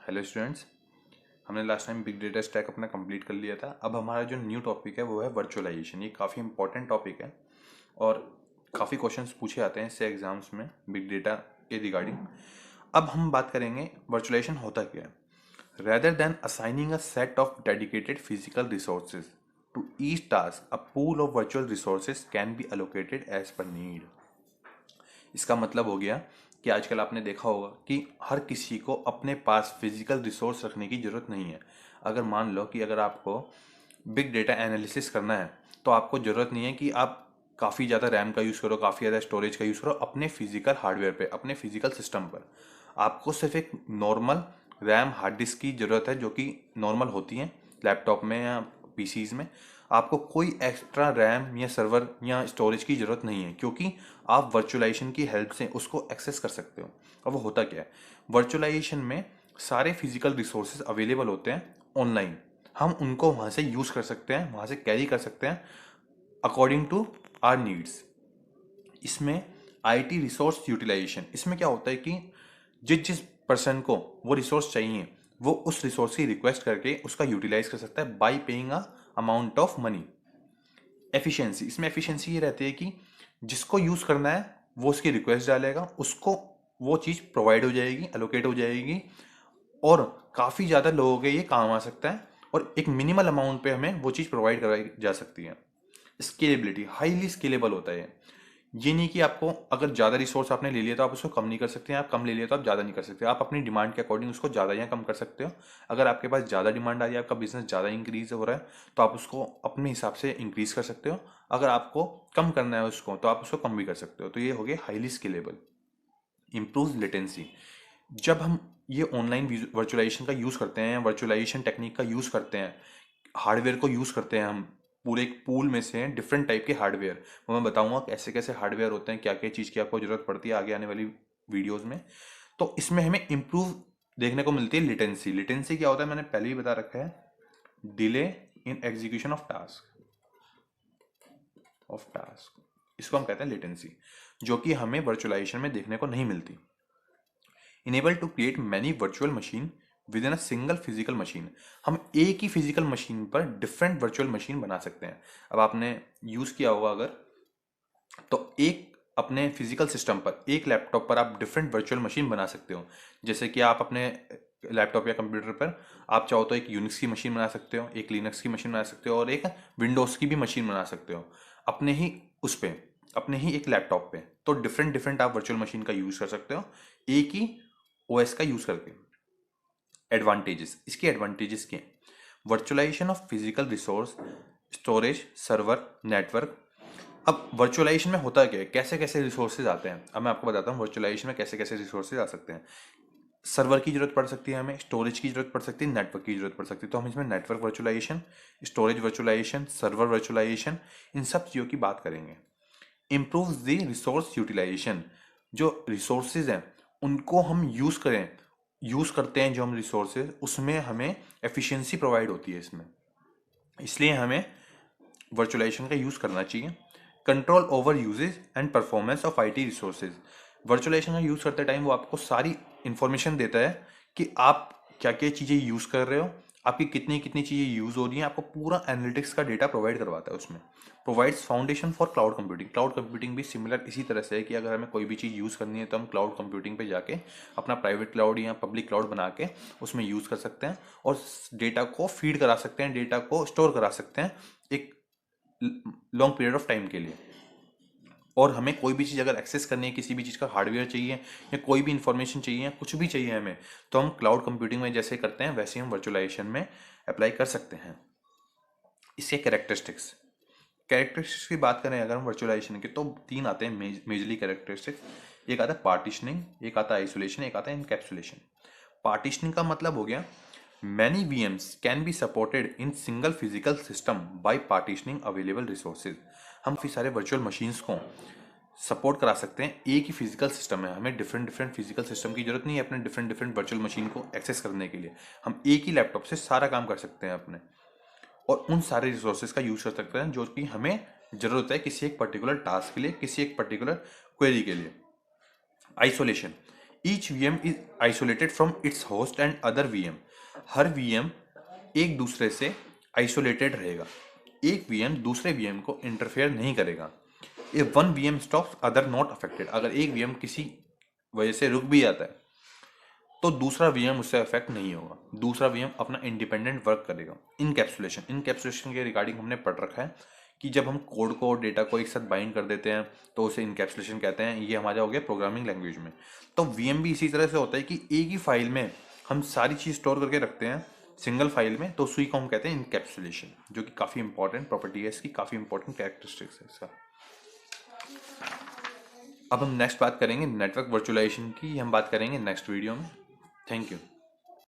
Hello students. हमने last time big data stack अपना complete कर लिया था। अब हमारा जो न्यू टॉपिक है वो है वर्चुअलाइजेशन। ये काफ़ी इंपॉर्टेंट टॉपिक है और काफ़ी क्वेश्चंस पूछे जाते हैं इससे एग्जाम्स में बिग डेटा के रिगार्डिंग। अब हम बात करेंगे वर्चुअलाइजेशन होता क्या है। Rather than assigning a set of dedicated physical resources to each task, a pool of virtual resources can be allocated as per need. इसका मतलब हो गया कि आजकल आपने देखा होगा कि हर किसी को अपने पास फिजिकल रिसोर्स रखने की ज़रूरत नहीं है। अगर मान लो कि अगर आपको बिग डेटा एनालिसिस करना है तो आपको ज़रूरत नहीं है कि आप काफ़ी ज़्यादा रैम का यूज़ करो, काफ़ी ज़्यादा स्टोरेज का यूज़ करो अपने फिजिकल हार्डवेयर पे, अपने फिजिकल सिस्टम पर। आपको सिर्फ एक नॉर्मल रैम हार्ड डिस्क की ज़रूरत है जो कि नॉर्मल होती हैं लैपटॉप में या पीसीज में। आपको कोई एक्स्ट्रा रैम या सर्वर या स्टोरेज की ज़रूरत नहीं है क्योंकि आप वर्चुअलाइजेशन की हेल्प से उसको एक्सेस कर सकते हो। अब वो होता क्या है, वर्चुअलाइजेशन में सारे फिजिकल रिसोर्सेज अवेलेबल होते हैं ऑनलाइन। हम उनको वहाँ से यूज़ कर सकते हैं, वहाँ से कैरी कर सकते हैं अकॉर्डिंग टू आर नीड्स। इसमें आईटी रिसोर्स यूटिलाइजेशन, इसमें क्या होता है कि जिस जिस पर्सन को वो रिसोर्स चाहिए वो उस रिसोर्स की रिक्वेस्ट करके उसका यूटिलाइज कर सकता है bye paying a amount of money. Efficiency, इसमें एफिशिएंसी ये रहती है कि जिसको यूज करना है वो उसकी रिक्वेस्ट डालेगा, उसको वो चीज प्रोवाइड हो जाएगी, एलोकेट हो जाएगी और काफी ज्यादा लोगों के ये काम आ सकता है और एक मिनिमल अमाउंट पे हमें वो चीज प्रोवाइड कराई जा सकती है। स्केलेबिलिटी, हाईली स्केलेबल होता है ये नहीं कि आपको अगर ज़्यादा रिसोर्स आपने ले लिया तो आप उसको कम नहीं कर सकते हैं, आप कम ले लिया तो आप ज़्यादा नहीं कर सकते। आप अपनी डिमांड के अकॉर्डिंग उसको ज़्यादा या कम कर सकते हो। अगर आपके पास ज़्यादा डिमांड आ रही है, आपका बिजनेस ज़्यादा इंक्रीज हो रहा है तो आप उसको अपने हिसाब से इंक्रीज कर सकते हो। अगर आपको कम करना है उसको तो आप उसको कम भी कर सकते हो। तो ये हो गया हाईली स्केलेबल। इम्प्रूव लेटेंसी, जब हम ये ऑनलाइन वर्चुअलाइजेशन का यूज़ करते हैं, वर्चुअलाइजेशन टेक्निक का यूज़ करते हैं, हार्डवेयर को यूज़ करते हैं हम पूरे एक पूल में से डिफरेंट टाइप के हार्डवेयर, वो मैं बताऊंगा कैसे कैसे हार्डवेयर होते हैं, क्या क्या चीज़ की आपको ज़रूरत पड़ती है आगे आने वाली वीडियोस में। तो इसमें हमें इम्प्रूव देखने को मिलती है लिटेंसी। लिटेंसी क्या होता है मैंने पहले ही बता रखा है, delay in execution of task, इसको हम कहते हैं लिटेंसी, जो कि हमें वर्चुअलाइजेशन में देखने को नहीं मिलती। Enable to create many virtual machine within a single physical machine, हम एक ही फिजिकल मशीन पर डिफरेंट वर्चुअल मशीन बना सकते हैं। अब आपने यूज किया होगा अगर, तो एक अपने फिजिकल सिस्टम पर एक लैपटॉप पर आप डिफरेंट वर्चुअल मशीन बना सकते हो। जैसे कि आप अपने लैपटॉप या कंप्यूटर पर आप चाहो तो एक यूनिक्स की मशीन बना सकते हो, एक लिनक्स की मशीन बना सकते हो और एक विंडोज़ की भी मशीन बना सकते हो अपने ही उस पे, अपने ही एक लैपटॉप पे। तो डिफरेंट डिफरेंट आप वर्चुअल मशीन का यूज़ कर सकते हो एक ही ओएस का यूज़ करके। एडवांटेजेस, इसके एडवांटेजेस क्या हैं। Virtualization of physical resource, storage, server, network. अब वर्चुअलाइजेशन में होता क्या है, कैसे कैसे रिसोर्सेज आते हैं, अब मैं आपको बताता हूँ वर्चुअलाइजेशन में कैसे कैसे रिसोर्सेज आ सकते हैं। सर्वर की जरूरत पड़ सकती है, हमें स्टोरेज की जरूरत पड़ सकती है, नेटवर्क की जरूरत पड़ सकती है। तो हम इसमें network virtualisation, storage virtualisation, server virtualisation, इन सब चीज़ों की बात करेंगे। इम्प्रूव द रिसोर्स यूटिलाइजेशन, जो रिसोर्सेज हैं उनको हम यूज़ करें, यूज़ करते हैं जो हम रिसोर्सेज, उसमें हमें एफिशिएंसी प्रोवाइड होती है इसमें, इसलिए हमें वर्चुअलाइजेशन का यूज़ करना चाहिए। Control over usage and performance of IT resources, virtualization का यूज़ करते टाइम वो आपको सारी इंफॉर्मेशन देता है कि आप क्या क्या चीज़ें यूज़ कर रहे हो, आपकी कितनी कितनी चीज़ें यूज़ हो रही हैं, आपको पूरा एनालिटिक्स का डेटा प्रोवाइड करवाता है उसमें। Provides foundation for cloud computing, cloud computing भी सिमिलर इसी तरह से है कि अगर हमें कोई भी चीज़ यूज़ करनी है तो हम क्लाउड कंप्यूटिंग पे जाके अपना प्राइवेट क्लाउड या पब्लिक क्लाउड बना के उसमें यूज़ कर सकते हैं और डेटा को फीड करा सकते हैं, डेटा को स्टोर करा सकते हैं एक लॉन्ग पीरियड ऑफ टाइम के लिए। और हमें कोई भी चीज़ अगर एक्सेस करनी है, किसी भी चीज़ का हार्डवेयर चाहिए या कोई भी इंफॉर्मेशन चाहिए या कुछ भी चाहिए हमें, तो हम क्लाउड कंप्यूटिंग में जैसे करते हैं वैसे हम वर्चुअलाइजेशन में अप्लाई कर सकते हैं। इसके कैरेक्टरिस्टिक्स, कैरेक्टरिस्टिक्स की बात करें अगर हम वर्चुअलाइजेशन के तो तीन आते हैं मेजरली कैरेक्टरिस्टिक्स। एक आता है पार्टीशनिंग, एक आता है आइसोलेशन, एक आता है इनकैप्सुलेशन। पार्टीशनिंग का मतलब हो गया many VMs can be supported in single physical system by partitioning available resources, हम काफ़ी सारे वर्चुअल मशीन्स को सपोर्ट करा सकते हैं एक ही फिजिकल सिस्टम है। हमें डिफरेंट डिफरेंट फिजिकल सिस्टम की जरूरत नहीं है अपने डिफरेंट डिफरेंट वर्चुअल मशीन को एक्सेस करने के लिए। हम एक ही लैपटॉप से सारा काम कर सकते हैं अपने, और उन सारे रिसोर्सेज का यूज कर सकते हैं जो कि हमें जरूरत है किसी एक पर्टिकुलर टास्क के लिए, किसी एक पर्टिकुलर क्वेरी के लिए। Isolation, each VM is isolated from its host and other VM. Her VM एक दूसरे से आइसोलेटेड रहेगा, एक वीएम दूसरे वीएम को इंटरफेयर नहीं करेगा। If one VM stops other not affected, अगर एक वीएम किसी वजह से रुक भी जाता है तो दूसरा वीएम उससे अफेक्ट नहीं होगा, दूसरा वीएम अपना इंडिपेंडेंट वर्क करेगा। इनकैप्सुलेशन के रिगार्डिंग हमने पढ़ रखा है कि जब हम कोड को डेटा को एक साथ बाइंड कर देते हैं तो उसे इनकैप्सुलेशन कहते हैं। ये हमारा हो गया प्रोग्रामिंग लैंग्वेज में। तो वीएम भी इसी तरह से होता है कि एक ही फाइल में हम सारी चीज स्टोर करके रखते हैं सिंगल फाइल में, तो उसी को हम कहते हैं इनकैप्सुलेशन, जो कि काफी इंपॉर्टेंट प्रॉपर्टी है इसकी, काफी इंपॉर्टेंट कैरेक्टरिस्टिक्स है इसका। अब हम नेक्स्ट बात करेंगे नेटवर्क वर्चुअलाइजेशन की, हम बात करेंगे नेक्स्ट वीडियो में। Thank you.